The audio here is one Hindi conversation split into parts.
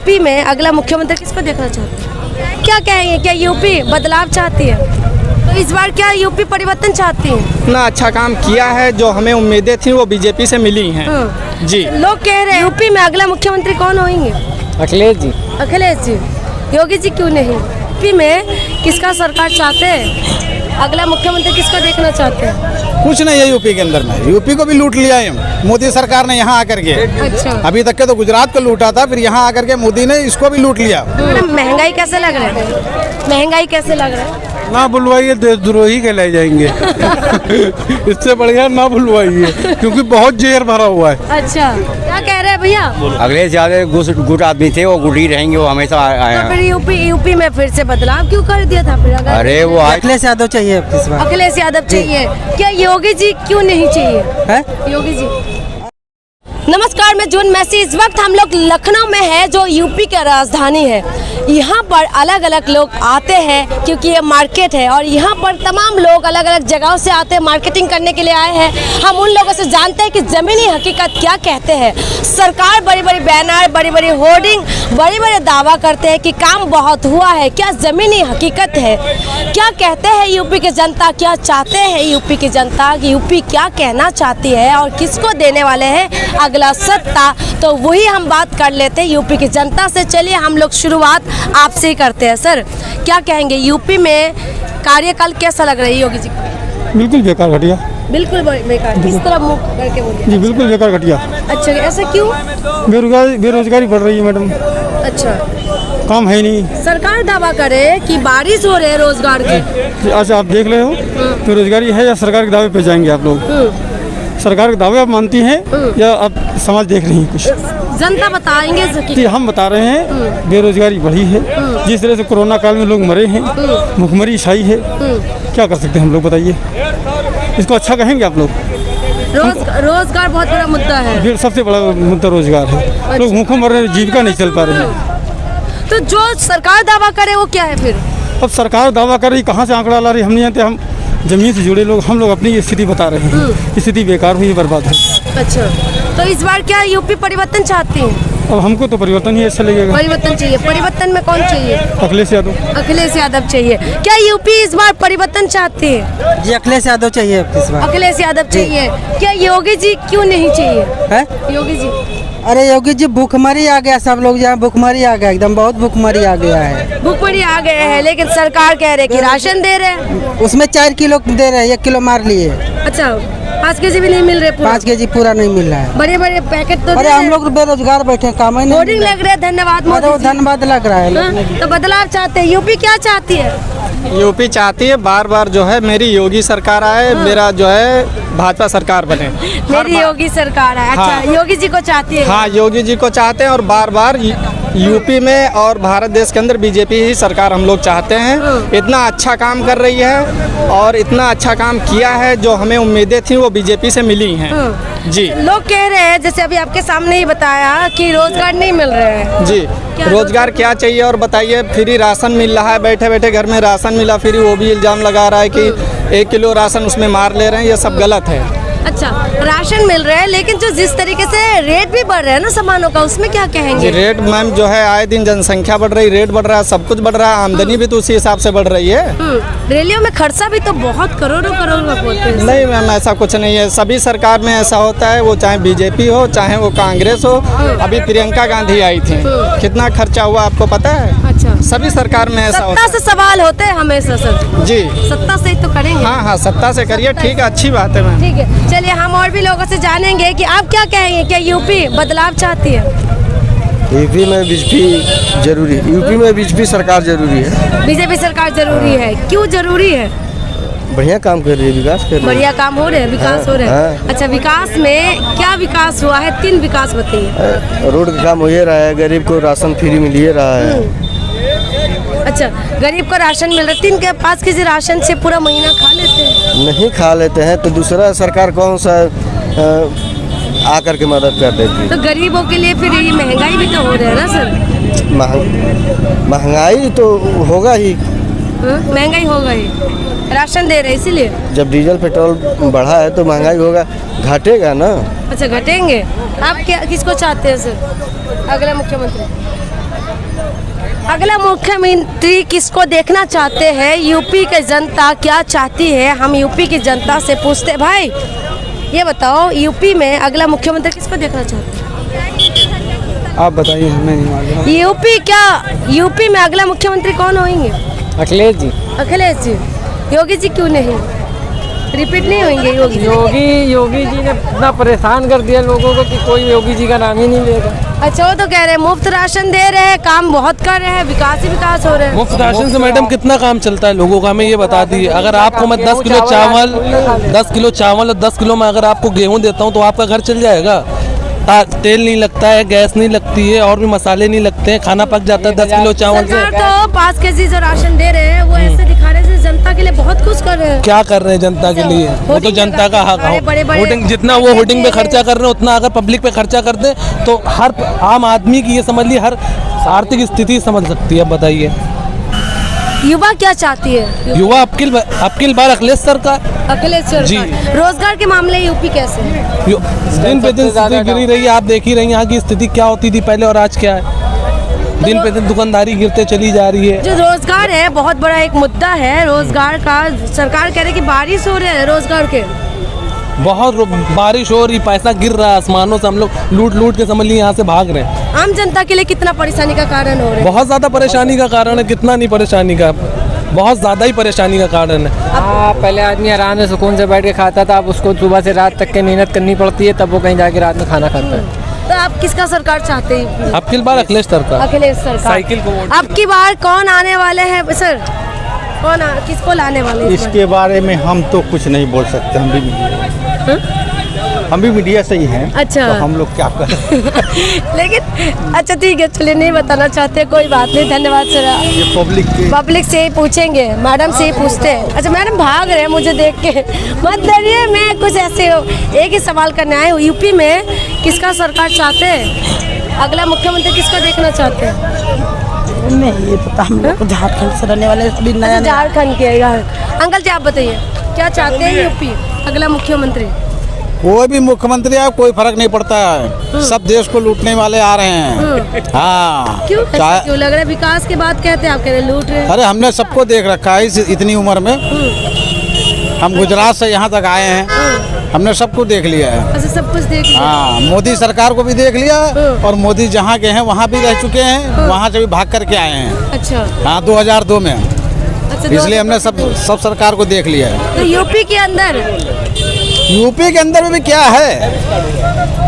यूपी में अगला मुख्यमंत्री किसको देखना चाहते हैं? क्या कहेंगे, क्या यूपी बदलाव चाहती है? तो इस बार क्या यूपी परिवर्तन चाहती है? इतना अच्छा काम किया है, जो हमें उम्मीदें थी वो बीजेपी से मिली हैं। जी, लोग कह रहे हैं यूपी में अगला मुख्यमंत्री कौन होंगे? अखिलेश जी। अखिलेश जी। योगी जी क्यों नहीं? यूपी में किसका सरकार चाहते हैं? अगला मुख्यमंत्री किसको देखना चाहते हैं? कुछ नहीं है यूपी के अंदर में, यूपी को भी लूट लिया है मोदी सरकार ने यहाँ आकर के। अच्छा। अभी तक के तो गुजरात को लूटा था, फिर यहाँ आकर के मोदी ने इसको भी लूट लिया। महंगाई कैसे लग रहा है? महंगाई कैसे लग रहा है? ना बुलवाइए, देशद्रोही के ले जाएंगे। इससे बढ़िया ना बुलवाइए, क्योंकि बहुत जहर भरा हुआ है। अच्छा, क्या कह रहे हैं भैया? अखिलेश यादव गुट आदमी थे, वो गुट ही रहेंगे, वो हमेशा आए। तो फिर यूपी में फिर से बदलाव क्यों कर दिया था? फिर अरे वो अखिलेश यादव चाहिए इस बार। अखिलेश यादव चाहिए। क्या योगी जी क्यों नहीं चाहिए? है? योगी जी। नमस्कार, मैं जून मैसी। इस वक्त हम लोग लखनऊ में है, जो यूपी की राजधानी है। यहाँ पर अलग अलग लोग आते हैं क्योंकि ये मार्केट है, और यहाँ पर तमाम लोग अलग अलग जगहों से आते हैं, मार्केटिंग करने के लिए आए हैं। हम उन लोगों से जानते हैं कि ज़मीनी हकीकत क्या कहते हैं। सरकार बड़ी बड़ी बैनर, बड़ी बड़ी होर्डिंग, बड़े बड़े दावा करते हैं कि काम बहुत हुआ है। क्या ज़मीनी हकीकत है? क्या कहते हैं यूपी की जनता? क्या चाहते हैं यूपी की जनता? कि यूपी क्या कहना चाहती है और किसको देने वाले हैं अगला सत्ता? तो वही हम बात कर लेते हैं यूपी की जनता से। चलिए हम लोग शुरुआत आपसे ही करते हैं। सर, क्या कहेंगे, यूपी में कार्यकाल कैसा लग रहा है योगी जी को? बिल्कुल बेकार घटिया। बिल्कुल बेकार। किस तरह मुंह करके बोलिए? जी बिल्कुल बेकार घटिया। अच्छा, ऐसा क्यों? बेरोजगारी बढ़ रही है मैडम। अच्छा, काम है नहीं। सरकार दावा करे कि बारिश हो रही है रोजगार की। अच्छा, आप देख रहे हो बेरोजगारी है, या सरकार के दावे पे जाएंगे आप लोग? सरकार के दावे आप मानती हैं या आप समाज देख रही हैं? कुछ जनता बताएंगे कि हम बता रहे हैं, बेरोजगारी बढ़ी है। जिस तरह से कोरोना काल में लोग मरे हैं, भुखमरी छाई है, क्या कर सकते हैं हम लोग, बताइए? इसको अच्छा कहेंगे आप लोग? रोजगार बहुत बड़ा मुद्दा है। सबसे बड़ा मुद्दा रोजगार है। लोग भूखों मर रहे हैं, जीविका नहीं चल पा रही है। तो जो सरकार दावा करे वो क्या है फिर? अब सरकार दावा कर रही, कहाँ से आंकड़ा ला रही हम नहीं जानते। हम जमीन से जुड़े लोग, हम लोग अपनी स्थिति बता रहे हैं। स्थिति बेकार हुई, बर्बाद है। अच्छा, तो इस बार क्या यूपी परिवर्तन चाहती है? अब हमको तो परिवर्तन ही अच्छा लगेगा। परिवर्तन चाहिए। परिवर्तन में कौन चाहिए? अखिलेश यादव। अखिलेश यादव चाहिए। क्या यूपी इस बार परिवर्तन चाहती है? जी अखिलेश यादव चाहिए इस बार। अखिलेश यादव चाहिए। क्या योगी जी क्यों नहीं चाहिए? है? योगी जी। अरे योगी जी भूखमरी आ गया, सब लोग जहाँ भूखमरी आ गया, एकदम बहुत भूखमरी आ गया है। भूखमरी आ गए हैं, लेकिन सरकार कह रहे कि राशन दे रहे हैं। उसमें 4 किलो दे रहे हैं, 1 किलो मार लिए। अच्छा, 5 केजी भी नहीं मिल रहे? 5 केजी पूरा नहीं मिल रहा है। बड़े बड़े पैकेट तो। अरे हम लोग बेरोजगार बैठे, काम ही नहीं। होर्डिंग लग रहे हैं, धन्यवाद मोदी जी। धन्यवाद लग रहा है। हाँ? तो बदलाव चाहते हैं। यूपी क्या चाहती है? यूपी चाहती है बार बार जो है मेरी योगी सरकार आए, मेरा जो है भाजपा सरकार बने। मेरी योगी सरकार है। अच्छा, हाँ। योगी जी को चाहती है? हाँ, योगी जी को चाहते हैं, और बार बार यूपी में और भारत देश के अंदर बीजेपी ही सरकार हम लोग चाहते हैं। इतना अच्छा काम कर रही है, और इतना अच्छा काम किया है, जो हमें उम्मीदें थी वो बीजेपी से मिली हैं। जी, लोग कह रहे हैं, जैसे अभी आपके सामने ही बताया, कि रोजगार नहीं मिल रहे हैं। जी, रोजगार क्या चाहिए और बताइए? फ्री राशन मिल रहा है, बैठे बैठे घर में राशन मिला फ्री, वो भी इल्जाम लगा रहा है कि 1 किलो राशन उसमें मार ले रहे हैं। ये सब गलत है। अच्छा, राशन मिल रहा है, लेकिन जो जिस तरीके से रेट भी बढ़ रहा है ना सामानों का, उसमें क्या कहेंगे? रेट मैम जो है, आए दिन जनसंख्या बढ़ रही, रेट बढ़ रहा है, सब कुछ बढ़ रहा है, आमदनी भी तो उसी हिसाब से बढ़ रही है। रैलियों में खर्चा भी तो बहुत करोड़ों करोड़ बोलते हैं। नहीं मैम, ऐसा कुछ नहीं है। सभी सरकार में ऐसा होता है, वो चाहे बीजेपी हो चाहे वो कांग्रेस हो। अभी प्रियंका गांधी आई थी, कितना खर्चा हुआ आपको पता है? अच्छा, सभी सरकार में ऐसा होता है। सत्ता से सवाल होते हैं हमेशा सर। जी, सत्ता से ही तो करेंगे। हाँ हाँ, सत्ता से करिए, ठीक है, अच्छी बात है मैम। ठीक है, चलिए हम और भी लोगों से जानेंगे कि आप क्या कहेंगे। क्या यूपी बदलाव चाहती है? यूपी में बीजेपी जरूरी है। यूपी में बीजेपी सरकार जरूरी है। बीजेपी सरकार जरूरी है। क्यों जरूरी है? बढ़िया काम कर रही है, विकास कर रही है। बढ़िया काम हो रहे हैं, विकास हो रहे हैं। अच्छा, विकास में क्या विकास हुआ है? 3 विकास बताइए। रोड का काम हो ही रहा है, गरीब को राशन फ्री मिल ही रहा है। अच्छा, गरीब को राशन मिल रहा है। 3 के 5 केजी राशन से पूरा महीना खा लेते हैं? नहीं खा लेते हैं, तो दूसरा सरकार कौन सा आकर के मदद कर देती है। तो गरीबों के लिए फिर ये महंगाई भी तो हो रहा है ना सर? महंगाई तो होगा ही। महंगाई होगा ही, राशन दे रहे इसीलिए। जब डीजल पेट्रोल बढ़ा है तो महंगाई होगा, घटेगा ना। अच्छा, घटेंगे। आप क्या किसको चाहते हैं सर अगला मुख्यमंत्री? अगला मुख्यमंत्री किसको देखना चाहते हैं? यूपी की जनता क्या चाहती है? हम यूपी की जनता से पूछते। भाई ये बताओ, यूपी में अगला मुख्यमंत्री किसको देखना चाहते हैं? आप बताइए, हमें नहीं मालूम। यूपी में अगला मुख्यमंत्री कौन होंगे? अखिलेश जी। अखिलेश जी। योगी जी क्यों नहीं? रिपीट नहीं होंगे योगी जी? योगी जी ने इतना परेशान कर दिया लोगों को कि कोई योगी जी का नाम ही नहीं लेगा। अच्छा, वो तो कह रहे हैं मुफ्त राशन दे रहे हैं, काम बहुत कर रहे हैं, विकास ही विकास हो रहे हैं। मुफ्त राशन से मैडम कितना काम चलता है लोगों का, हमें ये बता दी। अगर आपको मैं 10 किलो चावल और 10 किलो में अगर आपको गेहूं देता हूं तो आपका घर चल जाएगा। तेल नहीं लगता है, गैस नहीं लगती है, और भी मसाले नहीं लगते हैं, खाना पक जाता है 10 किलो चावल से। सरकार तो 5 केजी जो राशन दे रहे हैं वो ऐसे दिखाने से जनता के लिए बहुत कुछ कर रहे हैं। क्या कर रहे हैं जनता के लिए? वो तो जनता का हक है। होर्डिंग जितना वो होर्डिंग पे खर्चा कर रहे हैं उतना अगर पब्लिक पे खर्चा कर दे तो हर आम आदमी की ये समझ ली हर आर्थिक स्थिति समझ सकती है। अब बताइए युवा क्या चाहती है? युवा अबकी बार अखिलेश सरकार। अखिलेश सरकार जी। रोजगार के मामले यूपी कैसे है? दिन पे दिन स्थिति गिरी रही है, आप देख ही रही हैं यहाँ की स्थिति क्या होती थी पहले और आज क्या है। दिन पे दिन दुकानदारी गिरते चली जा रही है। जो रोजगार है बहुत बड़ा एक मुद्दा है रोजगार का। सरकार कह रही है कि बारिश हो रही है रोजगार के, बहुत बारिश हो रही, पैसा गिर रहा है आसमानों से, हम लोग लूट के समझ लिए यहाँ से भाग रहे हैं। आम जनता के लिए कितना परेशानी का कारण हो रहा है? बहुत ज्यादा परेशानी का कारण है। कितना नहीं परेशानी का, बहुत ज्यादा ही परेशानी का कारण है। पहले आदमी आराम से सुकून से बैठ के खाता था, अब उसको सुबह से रात तक के मेहनत करनी पड़ती है, तब वो कहीं जाके रात में खाना खाता है। तो आप किसका सरकार चाहते हैं? अब की बार अखिलेश सरकार। अखिलेश सरकार। साइकिल को वोट। अब की बार कौन आने वाले हैं सर? किसको लाने वाले हैं? इसके बारे में हम तो कुछ नहीं बोल सकते। हम भी मीडिया से ही हैं। अच्छा। तो हम लोग क्या करें। लेकिन अच्छा ठीक है, चलिए नहीं बताना चाहते, कोई बात नहीं, धन्यवाद सर। ये पब्लिक से ही पूछेंगे, मैडम से ही पूछते हैं। अच्छा मैडम भाग रहे हैं मुझे देख के, मत डरिए, मैं कुछ ऐसे एक ही सवाल करने आए हूँ। यूपी में किसका सरकार चाहते हैं? अगला मुख्यमंत्री किसको देखना चाहते हैं? नहीं ये पता, हम लोग झारखंड से रहने वाले अभी नया झारखंड के अंकल जी, आप बताइए क्या चाहते हैं यूपी अगला मुख्यमंत्री? कोई भी मुख्यमंत्री आए कोई फर्क नहीं पड़ता है, सब देश को लूटने वाले आ रहे हैं। हाँ क्यों क्यों लग रहा है? विकास की बात कहते हैं, आप कह रहे हैं लूट रहे हैं। अरे हमने सबको देख रखा है इतनी उम्र में। हम गुजरात से यहाँ तक आए हैं, हमने सबको देख लिया है। अच्छा सब कुछ देख लिया। हाँ, मोदी सरकार को भी देख लिया, और मोदी जहाँ के हैं वहाँ भी रह चुके हैं, वहाँ से भी भाग करके आए हैं। अच्छा। हाँ 2002 में। अच्छा, इसलिए हमने सब सरकार को देख लिया है। तो यूपी के अंदर में भी क्या है?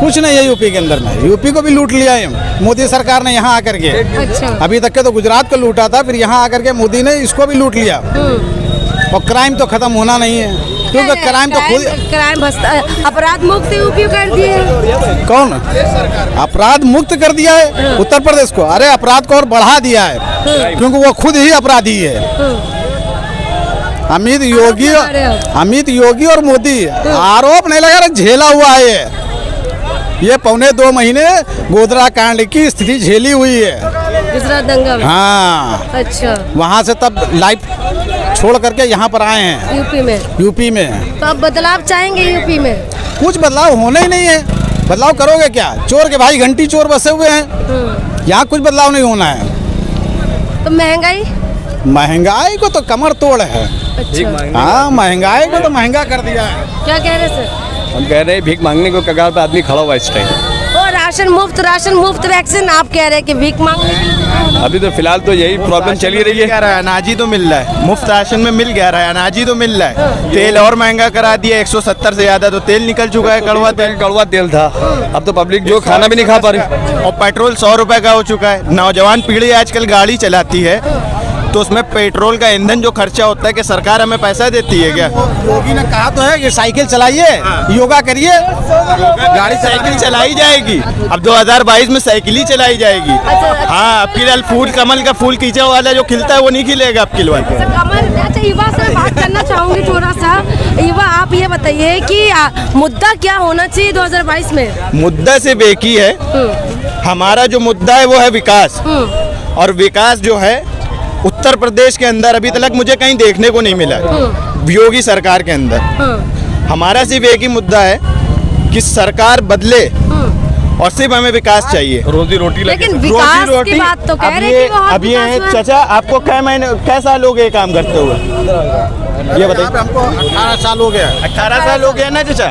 कुछ नहीं है यूपी के अंदर में। यूपी को भी लूट लिया है मोदी सरकार ने यहाँ आकर के। अच्छा। अभी तक के तो गुजरात को लूटा था, फिर यहाँ आकर के मोदी ने इसको भी लूट लिया। और क्राइम तो खत्म होना नहीं है, क्योंकि क्राइम तो खुद अपराध मुक्त यूपी कर दिए। कौन अपराध मुक्त कर दिया है? उत्तर प्रदेश को। अरे अपराध को और बढ़ा दिया है, क्योंकि वो खुद ही अपराधी है। अमित योगी और मोदी आरोप नहीं लगा रहे, झेला हुआ है ये 1.25 महीने गोधरा कांड की स्थिति झेली हुई है। गुजरात दंगा में। हाँ। अच्छा। वहाँ से तब लाइफ छोड़ करके यहाँ पर आए हैं यूपी में। तो अब बदलाव चाहेंगे यूपी में? कुछ बदलाव होना ही नहीं है। बदलाव करोगे क्या? चोर के भाई घंटी चोर बसे हुए हैं, यहाँ कुछ बदलाव नहीं होना है। तो महंगाई को तो कमर तोड़ है। अच्छा। हाँ, महंगाई को तो महंगा कर दिया है। क्या कह रहे सर? हम कह रहे हैं भीख मांगने को कगार पे आदमी खड़ा हुआ इस टाइम। और राशन मुफ्त वैक्सीन आप कह रहे हैं कि भीख मांगने के लिए? अभी तो फिलहाल तो यही प्रॉब्लम चली रही है। अनाज ही तो मिल रहा है, मुफ्त राशन में मिल गया रहा है, अनाज ही तो मिल रहा है। तेल और महंगा करा दिया, 170 से ज्यादा तो तेल निकल चुका है। कड़वा तेल था, अब तो पब्लिक जो खाना भी नहीं खा पा रही। और पेट्रोल 100 रुपए का हो चुका है। नौजवान पीढ़ी आजकल गाड़ी चलाती है, तो उसमें पेट्रोल का ईंधन जो खर्चा होता है, कि सरकार हमें पैसा देती है क्या? योगी ने कहा तो है कि साइकिल चलाइए, योगा करिए, गाड़ी साइकिल चलाई जाएगी। अब 2022 में साइकिल ही चलाई जाएगी। हाँ, अब की फूल कमल का फूल खींचा वाला जो खिलता है वो नहीं खिलेगा अब किलवा। अच्छा युवा से बात करना चाहूंगी थोड़ा सा। युवा आप ये बताइए कि मुद्दा क्या होना चाहिए 2022 में? मुद्दा सिर्फ एक ही है, हमारा जो मुद्दा है वो है विकास। और विकास जो है उत्तर प्रदेश के अंदर अभी तक मुझे कहीं देखने को नहीं मिला है। योगी सरकार के अंदर हमारा सिर्फ एक ही मुद्दा है कि सरकार बदले और सिर्फ हमें विकास चाहिए। रोजी रोटी लेकिन विकास की बात तो कह रहे हैं कि बहुत अब ये विकास हुआ है। चाचा आपको कै साल हो गए काम करते हुए? ये बताइए। हमको 18 साल हो गया। 18 साल हो गया ना चाचा?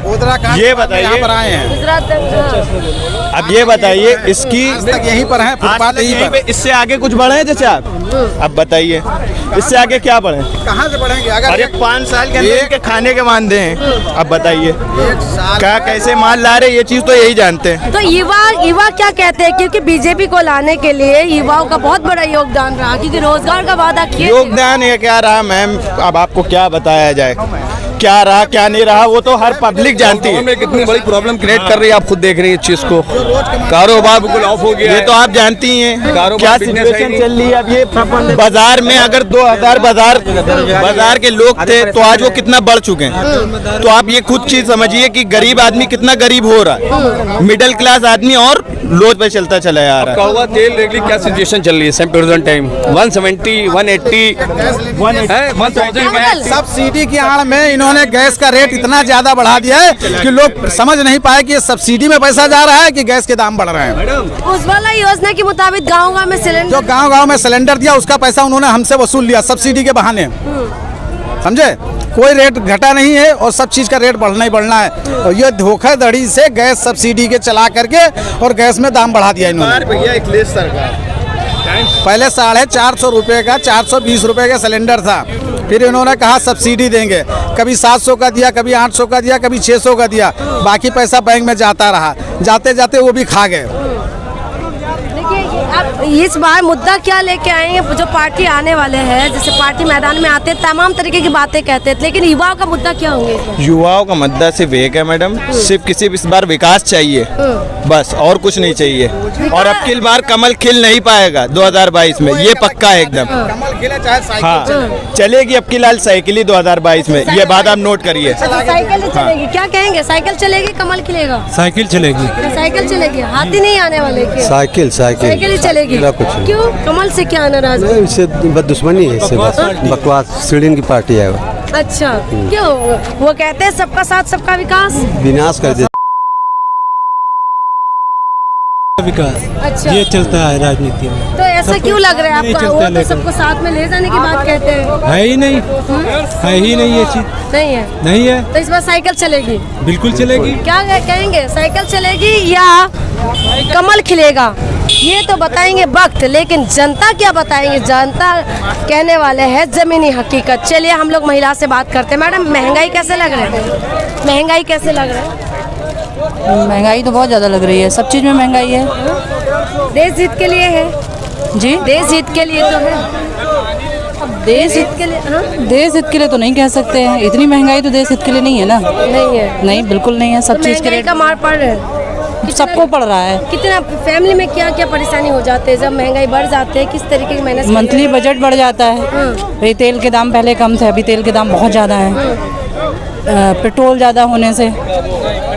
ये बताइए, यहाँ पर आए हैं। गुजरात हाँ। अब ये बताइए इसकी आज तक यहीं पर हैं, आज फुटपाथ तक यहीं यहीं पर। पे, इससे आगे कुछ बढ़े हैं चाचा आप? अब बताइए इससे आगे क्या बढ़े? कहाँ से बढ़ेंगे? अगर अरे 5 साल के अंदर इनके खाने के मानदे हैं। अब बताइए क्या कैसे माल ला रहे, ये चीज तो यही जानते हैं। तो युवा क्या कहते हैं, क्योंकि बीजेपी को लाने के लिए युवाओं का बहुत बड़ा योगदान रहा, क्योंकि रोजगार का वादा किया। योगदान ये क्या रहा मैम, अब आपको क्या बताया जाए, क्या रहा क्या नहीं रहा वो तो हर पब्लिक जानती है। में कितनी बड़ी प्रॉब्लम क्रिएट कर रही है, आप खुद देख रही है इस चीज को। कारोबार बिल्कुल ऑफ हो गया ये है। तो आप जानती हैं कारोबार क्या business सिचुएशन है। चल रही है। अब ये बाजार में अगर 2000 बाजार के लोग थे तो आज वो कितना बढ़ चुके हैं। तो आप ये खुद चीज समझिए कि गरीब आदमी कितना गरीब हो रहा है, मिडिल क्लास आदमी और लोड पे चलता चला जा रहा है। हुआ तेल रेगली क्या सिचुएशन चल रही है सेम प्रेजेंट टाइम 170 180 1000 सब्सिडी की आड़ में इन्होंने गैस का रेट इतना ज्यादा बढ़ा दिया है कि लोग समझ नहीं पाए कि ये सब्सिडी में पैसा जा रहा है कि गैस के दाम बढ़ रहे हैं। उज्ज्वला योजना के मुताबिक गाँव में सिलेंडर, जो गांव में सिलेंडर दिया उसका पैसा उन्होंने हमसे वसूल लिया सब्सिडी के बहाने, समझे? कोई रेट घटा नहीं है और सब चीज का रेट बढ़ना ही बढ़ना है। और ये धोखाधड़ी से गैस सब्सिडी के चला करके और गैस में दाम बढ़ा दिया इन्होंने। भैया अखिलेश सरकार पहले 450 रुपये का 420 रुपये का सिलेंडर था, फिर इन्होंने कहा सब्सिडी देंगे, कभी 700 का दिया, कभी 800 का दिया, कभी 600 का दिया, बाकी पैसा बैंक में जाता रहा, जाते जाते वो भी खा गए। आप इस बार मुद्दा क्या लेके आएंगे? जो पार्टी आने वाले हैं, जैसे पार्टी मैदान में आते हैं तमाम तरीके की बातें कहते हैं, लेकिन युवाओं का मुद्दा क्या होंगे? युवाओं का मुद्दा सिर्फ एक है मैडम, सिर्फ किसी इस बार विकास चाहिए बस, और कुछ नहीं चाहिए। और अब की बार कमल खिल नहीं पाएगा 2022 में, ये पक्का है एकदम। कमल खिले चाहे साइकिल हाँ चलेगी अब की लाल साइकिल ही 2022 में, ये बात आप नोट करिए। साइकिल ही चलेगी, क्या कहेंगे? साइकिल चलेगी, कमल खिलेगा? साइकिल चलेगी। साइकिल चलेगी, हाथी नहीं आने वाले क्या? साइकिल साइकिल ही चलेगी। क्यों? कमल से क्या नाराज है? इससे बस दुश्मनी है, इससे बस बकवास सीढ़ी की पार्टी है वो। अच्छा, क्यों? वो कहते हैं सबका साथ सबका विकास। विनाश कर दे। विकास अच्छा, ये चलता है राजनीति में। तो ऐसा क्यों लग रहा है नहीं आपको? चलता वो तो लेकिन। सबको साथ में ले जाने की बात कहते हैं। है ही नहीं, है ही नहीं ये चीज, नहीं है नहीं है। तो इस बार साइकिल चलेगी? बिल्कुल चलेगी। क्या कहेंगे, साइकिल चलेगी या कमल खिलेगा? ये तो बताएंगे वक्त, लेकिन जनता क्या बताएंगे? जनता कहने वाले हैं जमीनी हकीकत। चलिए हम लोग महिला से बात करते हैं। मैडम, महंगाई कैसे लग रहा है? महंगाई कैसे लग रहा है? महंगाई तो बहुत ज़्यादा लग रही है, सब चीज़ में महंगाई है। देश हित के लिए है जी, देश हित के लिए तो है। अब देश हित के लिए, हाँ? देश हित के लिए तो नहीं कह सकते हैं, इतनी महंगाई तो देश हित के लिए नहीं है ना। नहीं है, नहीं, बिल्कुल नहीं है। सब तो चीज़ के महंगाई रेट का मार पड़ रहा है सबको पड़ रहा है। कितना? फैमिली में क्या क्या परेशानी हो जाते हैं जब महंगाई बढ़ जाते हैं? किस तरीके की मैनेज? मंथली बजट बढ़ जाता है। भाई तेल के दाम पहले कम थे, अभी तेल के दाम बहुत ज़्यादा हैं। पेट्रोल ज़्यादा होने से,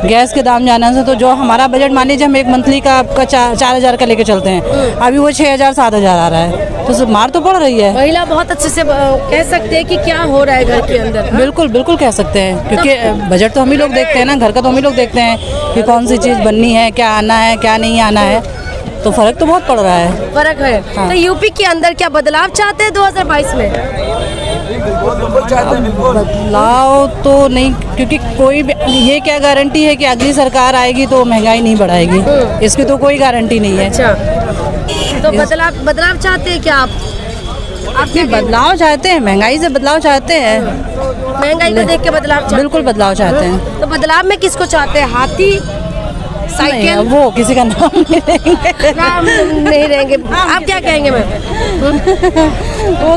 गैस के दाम जाने से, तो जो हमारा बजट मान लीजिए हम एक मंथली का आपका 4,000 का लेके चलते हैं, अभी वो 6,000 7,000 आ रहा है, तो मार तो पड़ रही है। महिला बहुत अच्छे से कह सकते हैं कि क्या हो रहा है घर के अंदर। बिल्कुल बिल्कुल कह सकते हैं, क्योंकि बजट तो हम ही लोग देखते हैं ना, घर का तो हम ही लोग देखते हैं कि कौन सी चीज़ बननी है, क्या आना है, क्या नहीं आना है, तो फर्क तो बहुत पड़ रहा है। फर्क है। हाँ। तो यूपी के अंदर क्या बदलाव चाहते हैं 2022 में? बदलाव तो नहीं, क्योंकि कोई भी ये क्या गारंटी है कि अगली सरकार आएगी तो महंगाई नहीं बढ़ाएगी, इसकी तो कोई गारंटी नहीं है। अच्छा, तो बदलाव चाहते हैं क्या आप? नहीं, बदलाव चाहते हैं, महंगाई से बदलाव चाहते हैं, महंगाई को देख के बदलाव चाहते हैं? बिल्कुल बदलाव चाहते हैं। तो बदलाव में किसको चाहते हैं? हाथी, साइकिल? नहीं, वो किसी का नाम नहीं लेंगे। नाम नहीं रहेंगे। आप क्या कहेंगे मैम?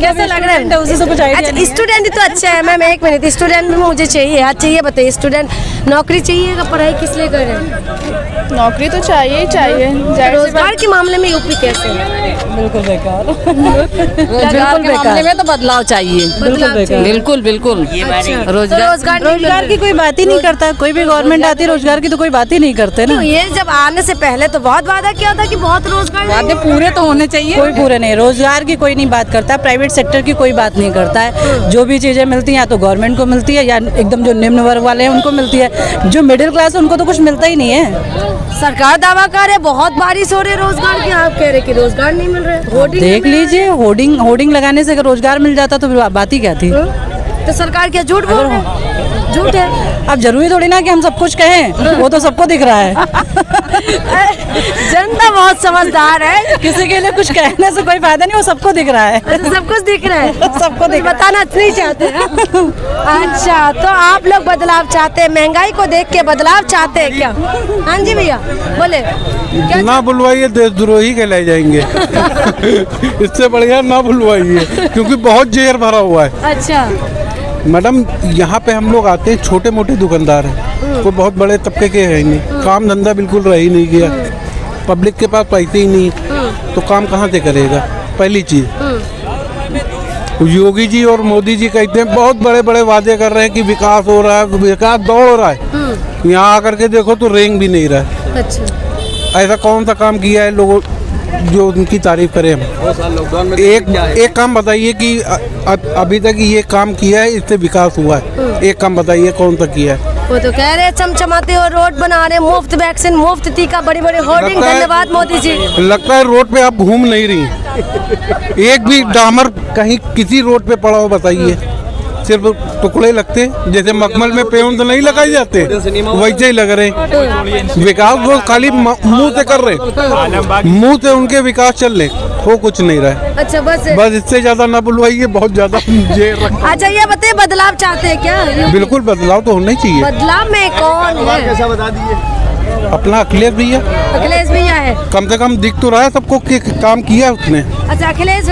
कैसा लग रहा है? उसी से कुछ आइडिया अच्छा, स्टूडेंट तो अच्छा है मैम। एक मिनट, स्टूडेंट भी मुझे चाहिए। अच्छा ये बताइए, स्टूडेंट नौकरी चाहिए, पढ़ाई किस लिए कर रहे हैं? नौकरी तो चाहिए ही चाहिए। रोजगार के मामले में यूपी कैसे है? बिल्कुल बेकार। रोजगार के मामले में तो बदलाव चाहिए। बिल्कुल बिल्कुल। रोजगार की कोई बात ही नहीं करता, कोई भी गवर्नमेंट आती है रोजगार की तो कोई बात ही नहीं करते ना। ये जब आने से पहले तो बहुत वादा किया था कि बहुत रोजगार वादे पूरे तो होने चाहिए। कोई पूरे नहीं, रोजगार की कोई नहीं बात करता, प्राइवेट सेक्टर की कोई बात नहीं करता है। जो भी चीजें मिलती हैं या तो गवर्नमेंट को मिलती है या एकदम जो निम्न वर्ग वाले हैं उनको मिलती है। जो मिडिल क्लास है उनको तो कुछ मिलता ही नहीं है। सरकार दावा कर रहे बहुत बारिश हो रही है रोजगार की, आप कह रहे कि रोजगार नहीं मिल रहे। होर्डिंग देख लीजिए, होर्डिंग लगाने से अगर रोजगार मिल जाता तो फिर बात ही क्या थी। तो सरकार क्या झूठ बोल रही है? झूठ है। अब जरूरी थोड़ी ना कि हम सब कुछ कहें, वो तो सबको दिख रहा है। जनता बहुत समझदार है, किसी के लिए कुछ कहने से कोई फायदा नहीं, वो सबको दिख रहा है। सब कुछ दिख रहा है, सबको दिख बताना नहीं चाहते हैं। अच्छा, तो आप लोग बदलाव चाहते हैं, महंगाई को देख के बदलाव चाहते हैं क्या? हाँ जी भैया बोले। ना बुलवाइए, देशद्रोही कहलाए जाएंगे। इससे बढ़िया ना बुलवाइए, क्योंकि बहुत जहर भरा हुआ है। अच्छा मैडम, यहाँ पे हम लोग आते हैं, छोटे मोटे दुकानदार हैं, कोई बहुत बड़े तबके के हैं नहीं, काम धंधा बिल्कुल रह ही नहीं गया, पब्लिक के पास पैसे ही नहीं, तो काम कहाँ से करेगा? पहली चीज़। योगी जी और मोदी जी कहते हैं, बहुत बड़े बड़े वादे कर रहे हैं कि विकास हो रहा है, विकास दौड़ रहा है, यहाँ आकर के देखो तो रेंग भी नहीं रहा है। अच्छा, ऐसा कौन सा काम किया है लोगों जो उनकी तारीफ करें हम? एक काम बताइए कि अभी तक ये काम किया है, इससे विकास हुआ है, एक काम बताइए कौन सा किया है? वो तो कह रहे हैं चमचमाते और रोड बना रहे, मुफ्त वैक्सीन, मुफ्त टीका, बड़ी बड़ी होर्डिंग। धन्यवाद मोदी जी। लगता है रोड पे आप घूम नहीं रही, एक भी डामर कहीं किसी रोड पे पड़ा हो बताइए, सिर्फ टुकड़े लगते, जैसे मखमल में पेड़ तो नहीं लगाए जाते, वैसे ही लग रहे। विकास वो खाली मुंह से कर रहे, मुंह से उनके विकास चल रहे, हो कुछ नहीं रहा है। अच्छा, बस इससे ज्यादा ना बुलवाइए, बहुत ज्यादा। अच्छा, ये बताइए बदलाव चाहते हैं क्या? बिल्कुल बदलाव तो होना ही चाहिए। बदलाव में कौन है? कैसा बता दीजिए। अपना अखिलेश भैया। अखिलेश भैया है, कम से कम दिख तो रहा है सबको कि काम किया है उसने। अच्छा, अखिलेश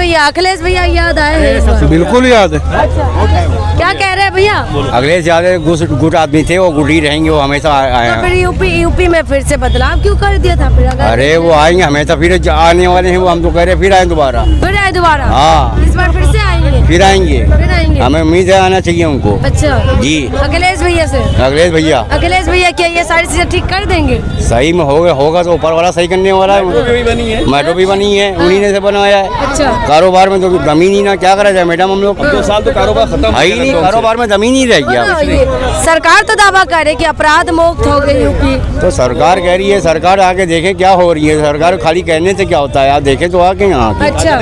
भैया याद आए हैं? बिल्कुल याद है। अच्छा, क्या कह रहे हैं भैया? अखिलेश यादव गुड आदमी थे, वो गुड ही रहेंगे, वो हमेशा आए तो फिर यूपी में फिर से बदलाव क्यों कर दिया था फिर? अरे वो आएंगे हमेशा, फिर आने वाले हैं वो, हम तो कह रहे फिर आए दोबारा। हाँ, इस बार फिर से आएंगे? फिर आएंगे, हमें उम्मीद है आना चाहिए उनको। अच्छा जी, अखिलेश भैया से। अखिलेश भैया क्या ये सारी चीजें ठीक कर देंगे? सही में होगा तो ऊपर वाला सही करने वाला है। मेट्रो भी बनी है, उन्हीं ने से बनाया है। अच्छा, कारोबार में तो जमीन ही ना, क्या करा जाए मैडम, हम लोग 2 साल तो कारोबार खत्म है ही नहीं, कारोबार में जमीन ही रह गया। सरकार तो दावा कर रही है कि अपराध मुक्त हो गई यूपी। तो सरकार कह रही है, सरकार आके देखें क्या हो रही है, सरकार खाली कहने से क्या होता है, आप देखें तो आके यहाँ। अच्छा।